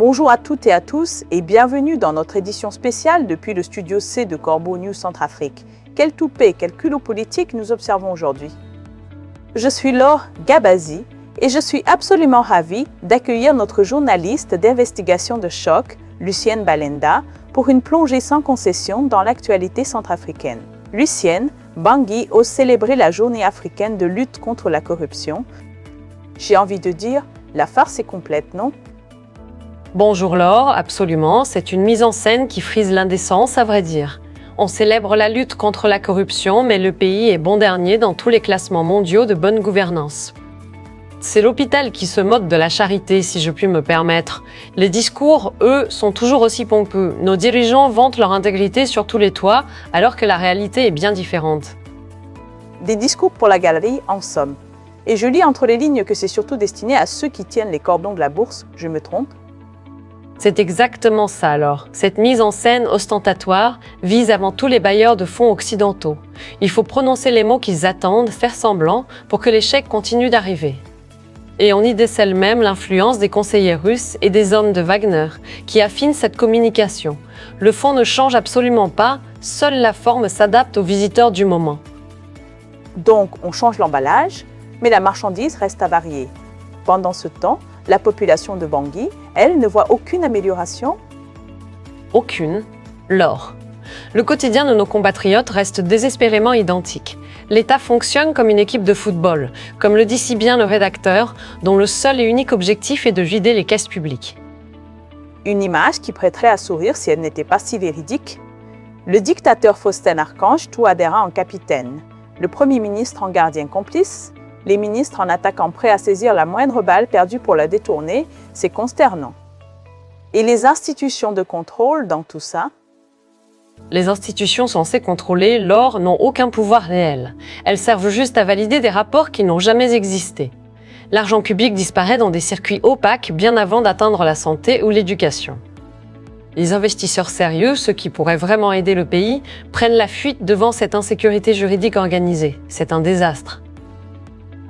Bonjour à toutes et à tous et bienvenue dans notre édition spéciale depuis le studio C de Corbeau News Centrafrique. Quel toupet, quel culot politique nous observons aujourd'hui. Je suis Laure Gabazi et je suis absolument ravie d'accueillir notre journaliste d'investigation de choc, Lucienne Balenda, pour une plongée sans concession dans l'actualité centrafricaine. Lucienne, Bangui ose célébrer la journée africaine de lutte contre la corruption. J'ai envie de dire, la farce est complète, non ? Bonjour Laure, absolument, c'est une mise en scène qui frise l'indécence à vrai dire. On célèbre la lutte contre la corruption, mais le pays est bon dernier dans tous les classements mondiaux de bonne gouvernance. C'est l'hôpital qui se moque de la charité, si je puis me permettre. Les discours, eux, sont toujours aussi pompeux. Nos dirigeants vantent leur intégrité sur tous les toits, alors que la réalité est bien différente. Des discours pour la galerie, en somme. Et je lis entre les lignes que c'est surtout destiné à ceux qui tiennent les cordons de la bourse, je me trompe ? C'est exactement ça alors. Cette mise en scène ostentatoire vise avant tout les bailleurs de fonds occidentaux. Il faut prononcer les mots qu'ils attendent, faire semblant, pour que les chèques continuent d'arriver. Et on y décèle même l'influence des conseillers russes et des hommes de Wagner, qui affinent cette communication. Le fond ne change absolument pas, seule la forme s'adapte aux visiteurs du moment. Donc, on change l'emballage, mais la marchandise reste avariée. Pendant ce temps, la population de Bangui, elle, ne voit aucune amélioration ? Aucune. L'or. Le quotidien de nos compatriotes reste désespérément identique. L'État fonctionne comme une équipe de football, comme le dit si bien le rédacteur, dont le seul et unique objectif est de vider les caisses publiques. Une image qui prêterait à sourire si elle n'était pas si véridique. Le dictateur Faustin Archange tout adhérant en capitaine, le Premier ministre en gardien complice, les ministres en attaquant prêts à saisir la moindre balle perdue pour la détourner, c'est consternant. Et les institutions de contrôle dans tout ça ? Les institutions censées contrôler l'or n'ont aucun pouvoir réel. Elles servent juste à valider des rapports qui n'ont jamais existé. L'argent public disparaît dans des circuits opaques bien avant d'atteindre la santé ou l'éducation. Les investisseurs sérieux, ceux qui pourraient vraiment aider le pays, prennent la fuite devant cette insécurité juridique organisée. C'est un désastre.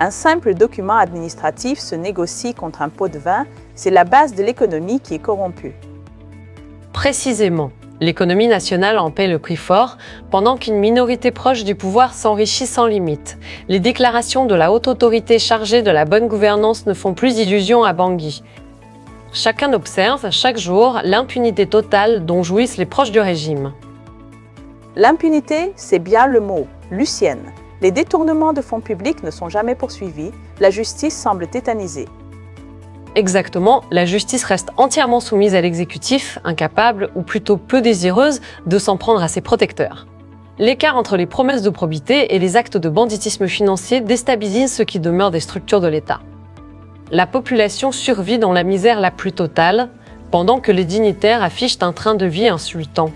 Un simple document administratif se négocie contre un pot de vin, c'est la base de l'économie qui est corrompue. Précisément, l'économie nationale en paie le prix fort, pendant qu'une minorité proche du pouvoir s'enrichit sans limite. Les déclarations de la haute autorité chargée de la bonne gouvernance ne font plus illusion à Bangui. Chacun observe, chaque jour, l'impunité totale dont jouissent les proches du régime. L'impunité, c'est bien le mot. Lucienne. Les détournements de fonds publics ne sont jamais poursuivis, la justice semble tétanisée. Exactement, la justice reste entièrement soumise à l'exécutif, incapable, ou plutôt peu désireuse, de s'en prendre à ses protecteurs. L'écart entre les promesses de probité et les actes de banditisme financier déstabilise ce qui demeure des structures de l'État. La population survit dans la misère la plus totale, pendant que les dignitaires affichent un train de vie insultant.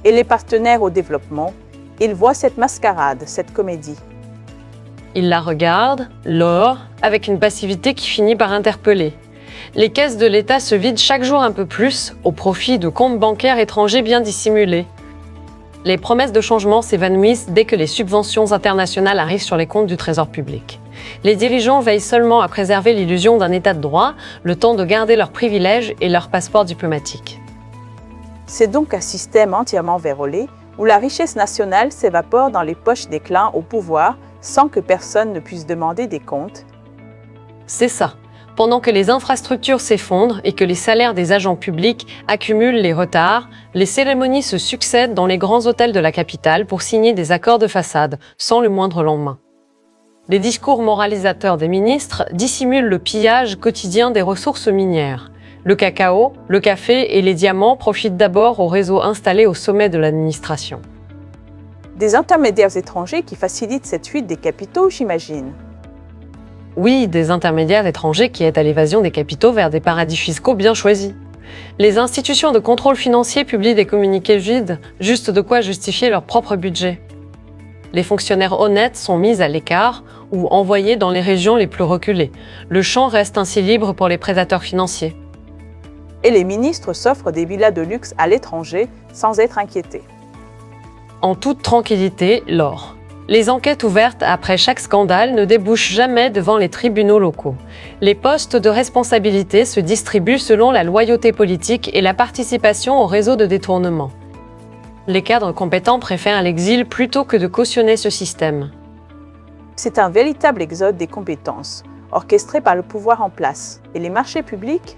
Et les partenaires au développement, ils voient cette mascarade, cette comédie. Ils la regardent, l'or, avec une passivité qui finit par interpeller. Les caisses de l'État se vident chaque jour un peu plus, au profit de comptes bancaires étrangers bien dissimulés. Les promesses de changement s'évanouissent dès que les subventions internationales arrivent sur les comptes du Trésor public. Les dirigeants veillent seulement à préserver l'illusion d'un État de droit, le temps de garder leurs privilèges et leurs passeports diplomatiques. C'est donc un système entièrement vérolé, où la richesse nationale s'évapore dans les poches des clans au pouvoir sans que personne ne puisse demander des comptes. C'est ça. Pendant que les infrastructures s'effondrent et que les salaires des agents publics accumulent les retards, les cérémonies se succèdent dans les grands hôtels de la capitale pour signer des accords de façade, sans le moindre lendemain. Les discours moralisateurs des ministres dissimulent le pillage quotidien des ressources minières. Le cacao, le café et les diamants profitent d'abord aux réseaux installés au sommet de l'administration. Des intermédiaires étrangers qui facilitent cette fuite des capitaux, j'imagine. Oui, des intermédiaires étrangers qui aident à l'évasion des capitaux vers des paradis fiscaux bien choisis. Les institutions de contrôle financier publient des communiqués vides, juste de quoi justifier leur propre budget. Les fonctionnaires honnêtes sont mis à l'écart ou envoyés dans les régions les plus reculées. Le champ reste ainsi libre pour les prédateurs financiers. Et les ministres s'offrent des villas de luxe à l'étranger sans être inquiétés. En toute tranquillité, l'or. Les enquêtes ouvertes après chaque scandale ne débouchent jamais devant les tribunaux locaux. Les postes de responsabilité se distribuent selon la loyauté politique et la participation au réseau de détournement. Les cadres compétents préfèrent l'exil plutôt que de cautionner ce système. C'est un véritable exode des compétences, orchestré par le pouvoir en place. Et les marchés publics?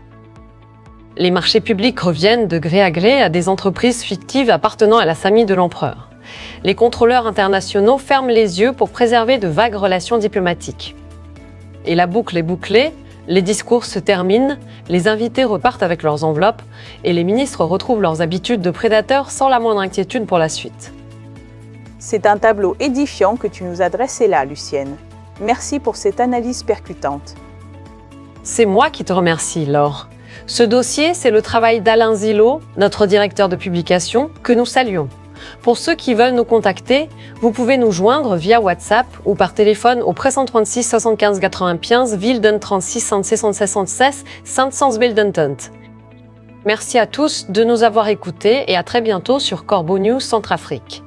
Les marchés publics reviennent de gré à gré à des entreprises fictives appartenant à la famille de l'empereur. Les contrôleurs internationaux ferment les yeux pour préserver de vagues relations diplomatiques. Et la boucle est bouclée, les discours se terminent, les invités repartent avec leurs enveloppes et les ministres retrouvent leurs habitudes de prédateurs sans la moindre inquiétude pour la suite. C'est un tableau édifiant que tu nous as dressé là, Lucienne. Merci pour cette analyse percutante. C'est moi qui te remercie, Laure. Ce dossier, c'est le travail d'Alain Zillot, notre directeur de publication, que nous saluons. Pour ceux qui veulent nous contacter, vous pouvez nous joindre via WhatsApp ou par téléphone au 336 75 95 Wilden 36 166 500 Wilden. Merci à tous de nous avoir écoutés et à très bientôt sur Corbeau News Centrafrique.